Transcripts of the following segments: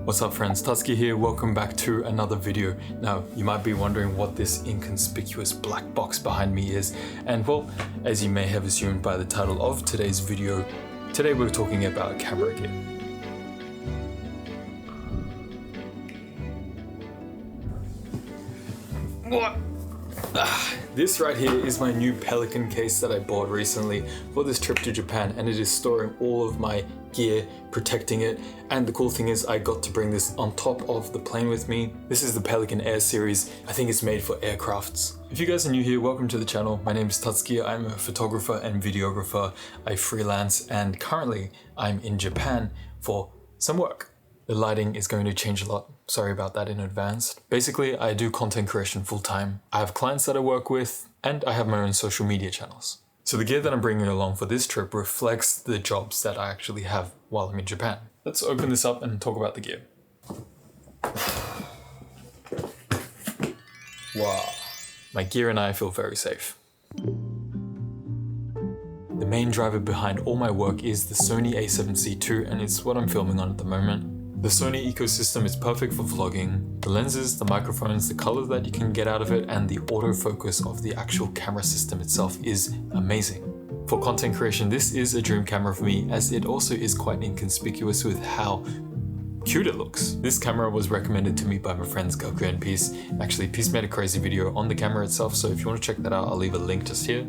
What's up friends, Tatsuki here, welcome back to another video. Now, you might be wondering what this inconspicuous black box behind me is, and well, as you may have assumed by the title of today's video, today we're talking about camera gear. What? This right here is my new Pelican case that I bought recently for this trip to Japan, and it is storing all of my gear, protecting it, and the cool thing is I got to bring this on top of the plane with me. This is the Pelican Air series. I think it's made for aircrafts. If you guys are new here, welcome to the channel. My name is Tatsuki. I'm a photographer and videographer. I freelance and currently I'm in Japan for some work. The lighting is going to change a lot. Sorry about that in advance. Basically, I do content creation full time. I have clients that I work with, and I have my own social media channels. So the gear that I'm bringing along for this trip reflects the jobs that I actually have while I'm in Japan. Let's open this up and talk about the gear. Wow. My gear and I feel very safe. The main driver behind all my work is the Sony a7C II, and it's what I'm filming on at the moment. The Sony ecosystem is perfect for vlogging. The lenses, the microphones, the color that you can get out of it, and the autofocus of the actual camera system itself is amazing. For content creation, this is a dream camera for me, as it also is quite inconspicuous with how cute it looks. This camera was recommended to me by my friends Gaku and Peace. Actually, Peace made a crazy video on the camera itself, so if you want to check that out, I'll leave a link just here.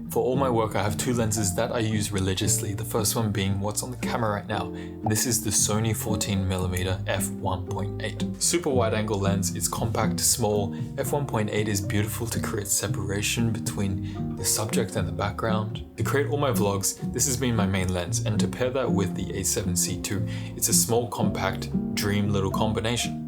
For all my work, I have two lenses that I use religiously, the first one being what's on the camera right now. This is the Sony 14mm f1.8. Super wide angle lens, it's compact, small. f1.8 is beautiful to create separation between the subject and the background. To create all my vlogs, this has been my main lens, and to pair that with the a7C II, it's a small, compact, dream little combination.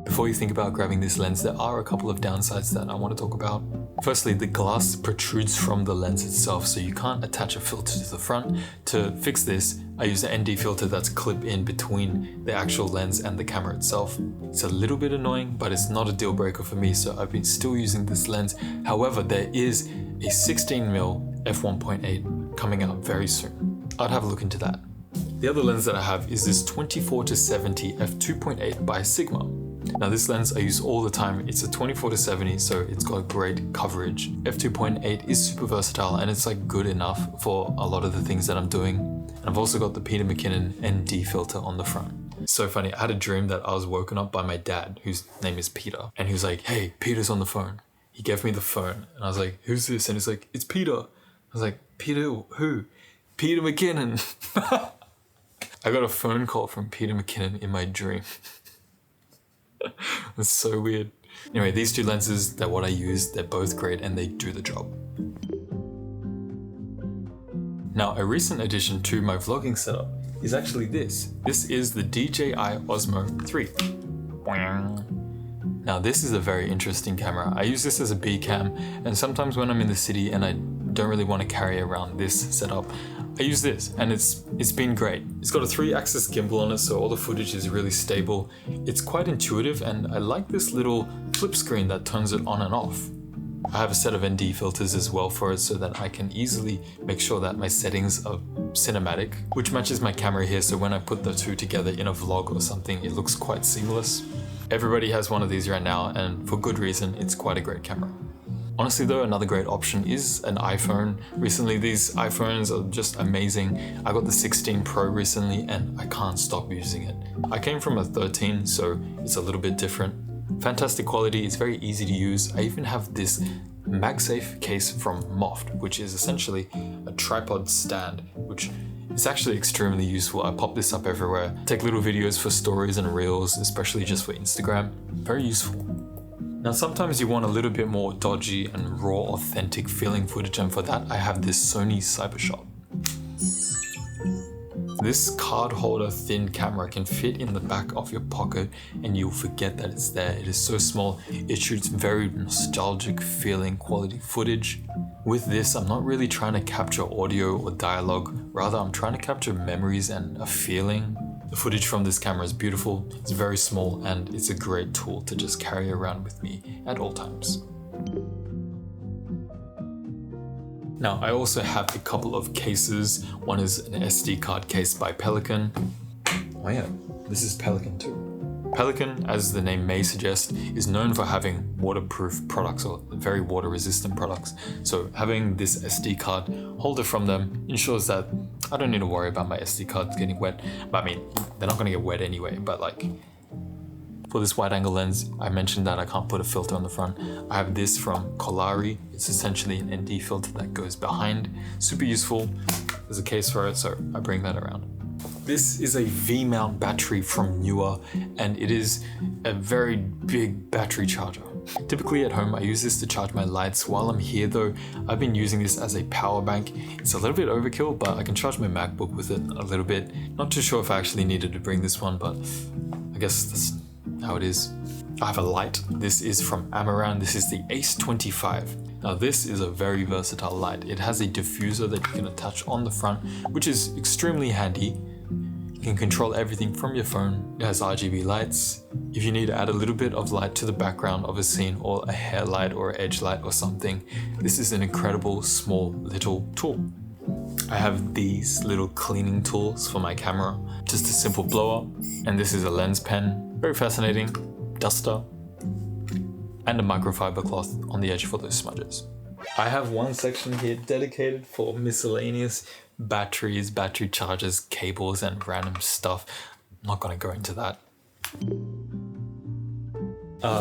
Before you think about grabbing this lens, there are a couple of downsides that I want to talk about. Firstly, the glass protrudes from the lens itself, so you can't attach a filter to the front. To fix this, I use an ND filter that's clipped in between the actual lens and the camera itself. It's a little bit annoying, but it's not a deal breaker for me, so I've been still using this lens. However, there is a 16mm f1.8 coming out very soon. I'd have a look into that. The other lens that I have is this 24-70 f2.8 by Sigma. Now this lens I use all the time. It's a 24-70, so it's got great coverage. f2.8 is super versatile, and it's like good enough for a lot of the things that I'm doing. And I've also got the Peter McKinnon ND filter on the front. It's so funny, I had a dream that I was woken up by my dad, whose name is Peter, and he was like, "Hey, Peter's on the phone." He gave me the phone, and I was like, "Who's this?" And he's like, "It's Peter." I was like, "Peter who?" "Peter McKinnon." I got a phone call from Peter McKinnon in my dream. It's so weird. Anyway, these two lenses, they're what I use. They're both great and they do the job. Now, a recent addition to my vlogging setup is actually this. This is the DJI Osmo 3. Now, this is a very interesting camera. I use this as a B cam, and sometimes when I'm in the city and I don't really want to carry around this setup, I use this, and it's been great. It's got a 3-axis gimbal on it, so all the footage is really stable. It's quite intuitive, and I like this little flip screen that turns it on and off. I have a set of ND filters as well for it, so that I can easily make sure that my settings are cinematic, which matches my camera here, so when I put the two together in a vlog or something, it looks quite seamless. Everybody has one of these right now, and for good reason, it's quite a great camera. Honestly though, another great option is an iPhone. Recently, these iPhones are just amazing. I got the 16 Pro recently and I can't stop using it. I came from a 13, so it's a little bit different. Fantastic quality, it's very easy to use. I even have this MagSafe case from Moft, which is essentially a tripod stand, which is actually extremely useful. I pop this up everywhere. Take little videos for stories and reels, especially just for Instagram. Very useful. Now sometimes you want a little bit more dodgy and raw, authentic feeling footage, and for that I have this Sony Cybershot. This card holder thin camera can fit in the back of your pocket and you'll forget that it's there. It is so small, it shoots very nostalgic feeling quality footage. With this, I'm not really trying to capture audio or dialogue, rather I'm trying to capture memories and a feeling. The footage from this camera is beautiful, it's very small, and it's a great tool to just carry around with me at all times. Now, I also have a couple of cases. One is an SD card case by Pelican. Oh yeah, this is Pelican too. Pelican, as the name may suggest, is known for having waterproof products or very water resistant products. So having this SD card holder from them ensures that I don't need to worry about my SD cards getting wet. But I mean, they're not gonna get wet anyway, but like for this wide angle lens, I mentioned that I can't put a filter on the front. I have this from Kolari. It's essentially an ND filter that goes behind. Super useful. There's a case for it, so I bring that around. This is a V-mount battery from Newer, and it is a very big battery charger. Typically at home, I use this to charge my lights. While I'm here though, I've been using this as a power bank. It's a little bit overkill, but I can charge my MacBook with it a little bit. Not too sure if I actually needed to bring this one, but I guess that's how it is. I have a light. This is from Amaran. This is the Ace 25. Now this is a very versatile light. It has a diffuser that you can attach on the front, which is extremely handy. You can control everything from your phone. It has RGB lights. If you need to add a little bit of light to the background of a scene or a hair light or edge light or something, this is an incredible small little tool. I have these little cleaning tools for my camera. Just a simple blower, and this is a lens pen. Very fascinating. Duster. And a microfiber cloth on the edge for those smudges. I have one section here dedicated for miscellaneous batteries, battery chargers, cables, and random stuff. I'm not gonna go into that.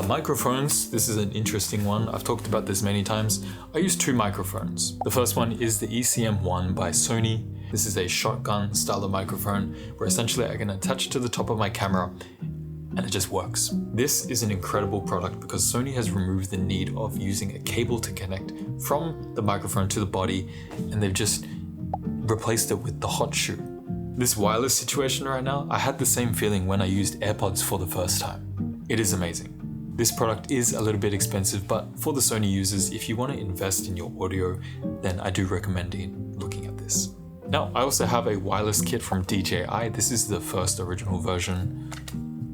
Microphones, this is an interesting one. I've talked about this many times. I use two microphones. The first one is the ECM1 by Sony. This is a shotgun style of microphone where essentially I can attach it to the top of my camera and it just works. This is an incredible product because Sony has removed the need of using a cable to connect from the microphone to the body, and they've just replaced it with the hot shoe. This wireless situation right now, I had the same feeling when I used AirPods for the first time. It is amazing. This product is a little bit expensive, but for the Sony users, if you want to invest in your audio, then I do recommend looking at this. Now, I also have a wireless kit from DJI. This is the first original version.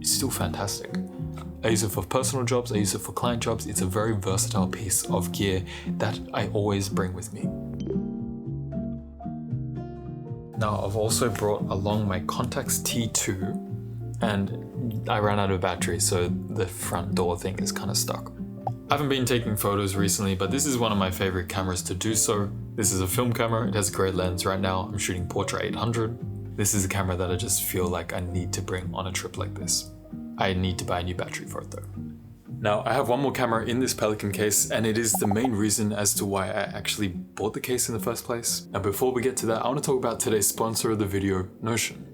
It's still fantastic. I use it for personal jobs, I use it for client jobs. It's a very versatile piece of gear that I always bring with me. Now, I've also brought along my Contax T2, and I ran out of battery, so the front door thing is kind of stuck. I haven't been taking photos recently, but this is one of my favorite cameras to do so. This is a film camera, it has a great lens. Right now, I'm shooting Portra 800. This is a camera that I just feel like I need to bring on a trip like this. I need to buy a new battery for it though. Now, I have one more camera in this Pelican case, and it is the main reason as to why I actually bought the case in the first place. Now, before we get to that, I want to talk about today's sponsor of the video, Notion.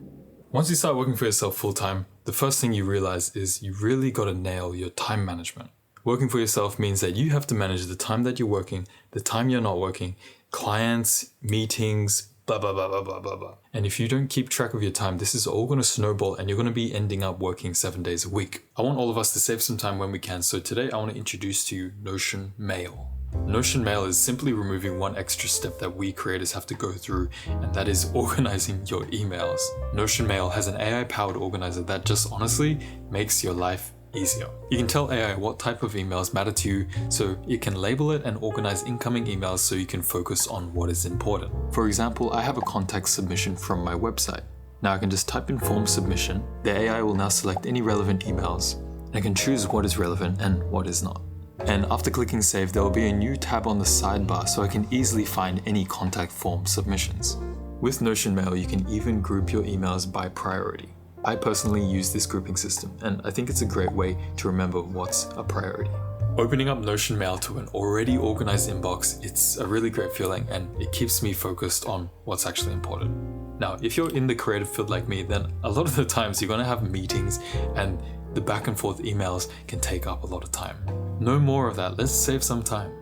Once you start working for yourself full-time, the first thing you realize is you really got to nail your time management. Working for yourself means that you have to manage the time that you're working, the time you're not working, clients, meetings, blah, blah, blah, blah, blah, blah, blah. And if you don't keep track of your time, this is all going to snowball and you're going to be ending up working 7 days a week. I want all of us to save some time when we can. So today I want to introduce to you Notion Mail. Notion Mail is simply removing one extra step that we creators have to go through, and that is organizing your emails. Notion Mail has an AI-powered organizer that just honestly makes your life easier. You can tell AI what type of emails matter to you, so it can label it and organize incoming emails so you can focus on what is important. For example, I have a contact submission from my website. Now I can just type in form submission. The AI will now select any relevant emails, and I can choose what is relevant and what is not. And after clicking save, there will be a new tab on the sidebar so I can easily find any contact form submissions. With Notion Mail, you can even group your emails by priority. I personally use this grouping system, and I think it's a great way to remember what's a priority. Opening up Notion Mail to an already organized inbox, it's a really great feeling, and it keeps me focused on what's actually important. Now, if you're in the creative field like me, then a lot of the times you're going to have meetings and the back and forth emails can take up a lot of time. No more of that, let's save some time.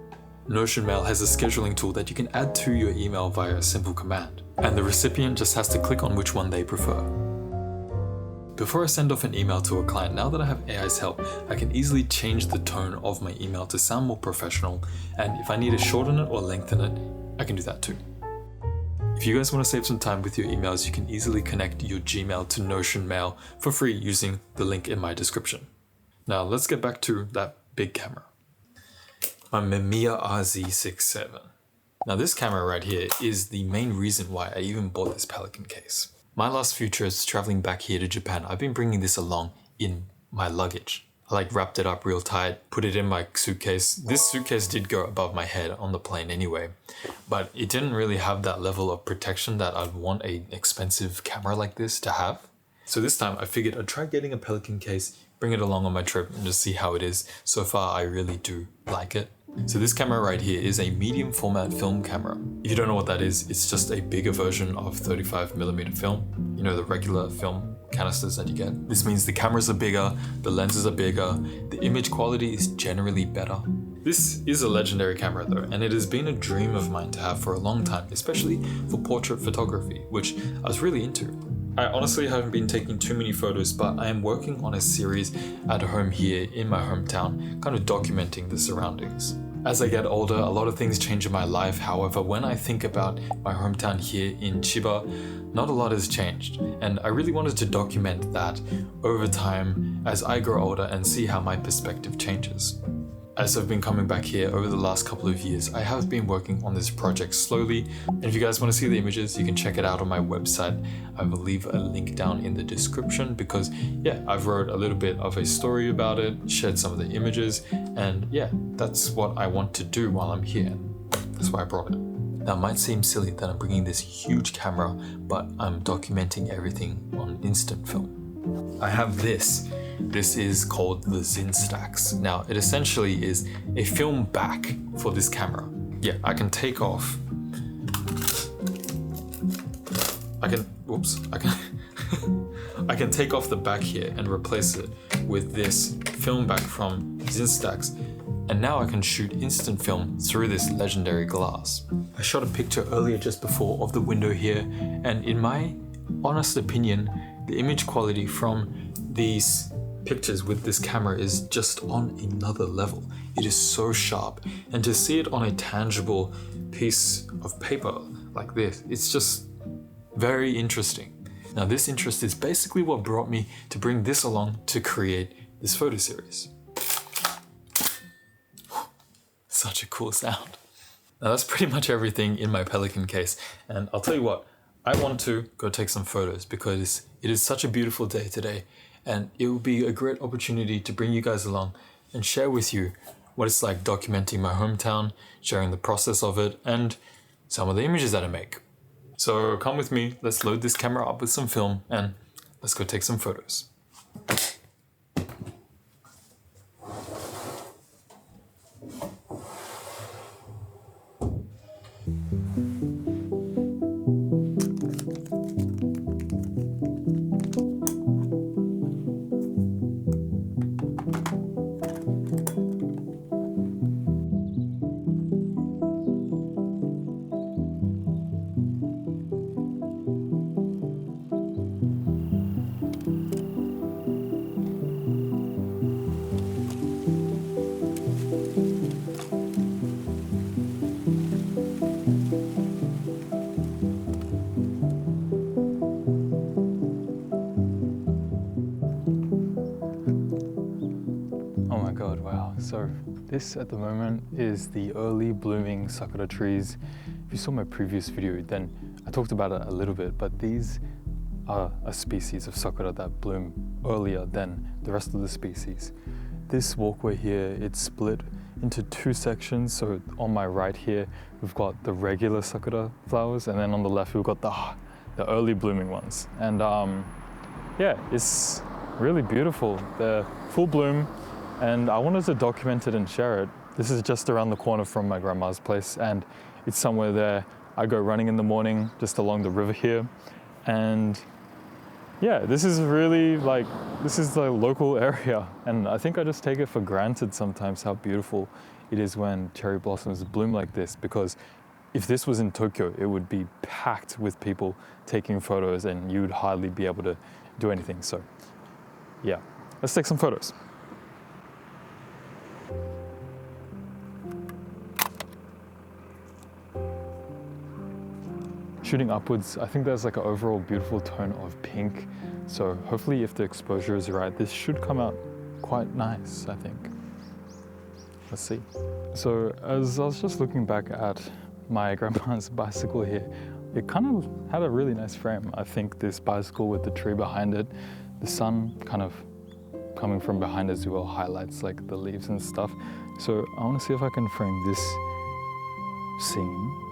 Notion Mail has a scheduling tool that you can add to your email via a simple command, and the recipient just has to click on which one they prefer. Before I send off an email to a client, now that I have AI's help, I can easily change the tone of my email to sound more professional, and if I need to shorten it or lengthen it, I can do that too. If you guys want to save some time with your emails, you can easily connect your Gmail to Notion Mail for free using the link in my description. Now let's get back to that big camera. My Mamiya RZ67. Now this camera right here is the main reason why I even bought this Pelican case. My last few trips traveling back here to Japan, I've been bringing this along in my luggage. I like wrapped it up real tight, put it in my suitcase. This suitcase did go above my head on the plane anyway, but it didn't really have that level of protection that I'd want an expensive camera like this to have. So this time I figured I'd try getting a Pelican case, bring it along on my trip and just see how it is. So far I really do like it. So this camera right here is a medium format film camera. If you don't know what that is, it's just a bigger version of 35mm film. You know, the regular film canisters that you get. This means the cameras are bigger, the lenses are bigger, the image quality is generally better. This is a legendary camera though, and it has been a dream of mine to have for a long time, especially for portrait photography, which I was really into. I honestly haven't been taking too many photos, but I am working on a series at home here in my hometown, kind of documenting the surroundings. As I get older, a lot of things change in my life. However, when I think about my hometown here in Chiba, not a lot has changed. And I really wanted to document that over time as I grow older and see how my perspective changes. As I've been coming back here over the last couple of years, I have been working on this project slowly. And if you guys want to see the images, you can check it out on my website. I will leave a link down in the description because yeah, I've wrote a little bit of a story about it, shared some of the images, and yeah, that's what I want to do while I'm here. That's why I brought it. Now it might seem silly that I'm bringing this huge camera, but I'm documenting everything on instant film. I have this. This is called the Zinstax. Now, it essentially is a film back for this camera. Yeah, I can take off. I can take off the back here and replace it with this film back from Zinstax. And now I can shoot instant film through this legendary glass. I shot a picture earlier just before of the window here, and in my honest opinion, the image quality from these pictures with this camera is just on another level. It is so sharp, and to see it on a tangible piece of paper like this, it's just very interesting. Now this interest is basically what brought me to bring this along to create this photo series. Such a cool sound. Now that's pretty much everything in my Pelican case, and I'll tell you what, I want to go take some photos because it is such a beautiful day today. And it will be a great opportunity to bring you guys along and share with you what it's like documenting my hometown, sharing the process of it, and some of the images that I make. So come with me, let's load this camera up with some film, and let's go take some photos. So this at the moment is the early blooming sakura trees. If you saw my previous video, then I talked about it a little bit, but these are a species of sakura that bloom earlier than the rest of the species. This walkway here, it's split into two sections. So on my right here, we've got the regular sakura flowers, and then on the left, we've got the early blooming ones. And yeah, it's really beautiful. They're full bloom. And I wanted to document it and share it. This is just around the corner from my grandma's place, and it's somewhere there. I go running in the morning just along the river here. And yeah, this is really this is the local area. And I think I just take it for granted sometimes how beautiful it is when cherry blossoms bloom like this, because if this was in Tokyo, it would be packed with people taking photos and you'd hardly be able to do anything. So yeah, let's take some photos. Shooting upwards, I think there's like an overall beautiful tone of pink. So hopefully if the exposure is right, this should come out quite nice, I think. Let's see. So as I was just looking back at my grandma's bicycle here, it kind of had a really nice frame. I think this bicycle with the tree behind it, the sun kind of coming from behind as well highlights like the leaves and stuff. So I want to see if I can frame this scene.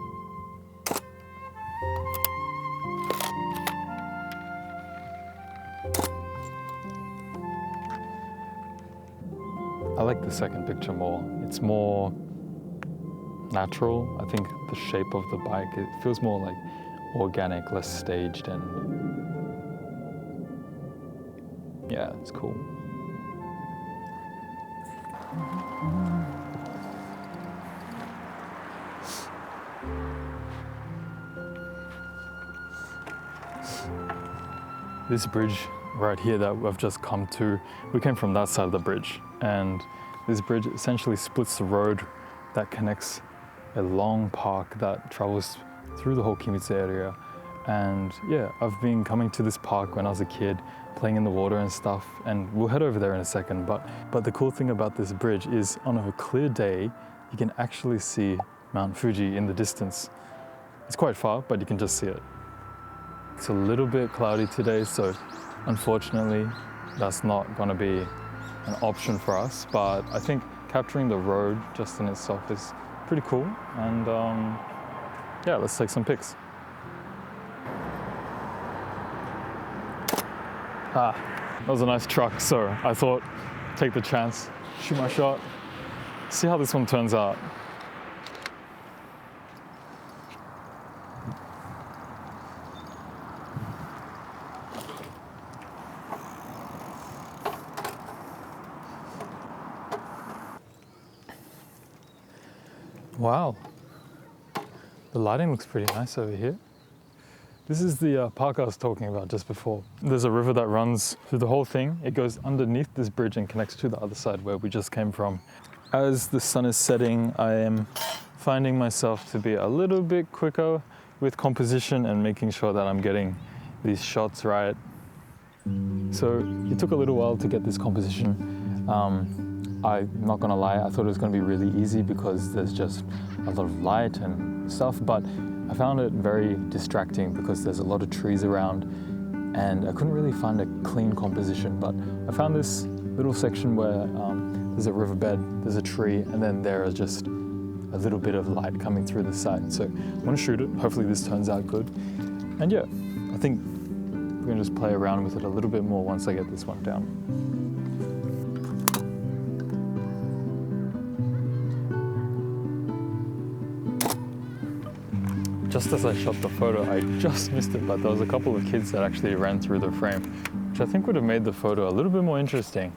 I like the second picture more. It's more natural. I think the shape of the bike, it feels more like organic, less staged, and yeah, it's cool. This bridge right here that we've just come to, we came from that side of the bridge, and this bridge essentially splits the road that connects a long park that travels through the whole Kimitsu area. And yeah, I've been coming to this park when I was a kid, playing in the water and stuff, and we'll head over there in a second. But the cool thing about this bridge is on a clear day, you can actually see Mount Fuji in the distance. It's quite far, but you can just see it. It's a little bit cloudy today, so unfortunately, that's not gonna be an option for us, but I think capturing the road just in itself is pretty cool. And yeah, let's take some pics. That was a nice truck, so I thought, take the chance, shoot my shot, see how this one turns out. Wow, the lighting looks pretty nice over here. This is the park I was talking about just before. There's a river that runs through the whole thing. It goes underneath this bridge and connects to the other side where we just came from. As the sun is setting, I am finding myself to be a little bit quicker with composition and making sure that I'm getting these shots right. So it took a little while to get this composition. I'm not gonna lie, I thought it was gonna be really easy because there's just a lot of light and stuff, but I found it very distracting because there's a lot of trees around and I couldn't really find a clean composition. But I found this little section where there's a riverbed, there's a tree, and then there is just a little bit of light coming through the side. So I'm gonna shoot it. Hopefully this turns out good. And yeah, I think we're gonna just play around with it a little bit more once I get this one down. Just as I shot the photo, I just missed it, but there was a couple of kids that actually ran through the frame, which I think would have made the photo a little bit more interesting.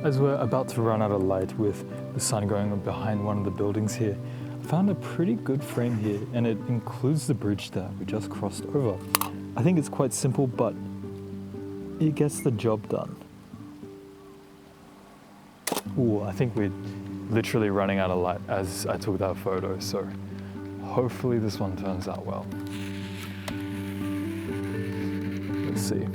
As we're about to run out of light with the sun going behind one of the buildings here, I found a pretty good frame here, and it includes the bridge that we just crossed over. I think it's quite simple, but it gets the job done. Ooh, I think we're literally running out of light as I took that photo, so hopefully this one turns out well. Let's see.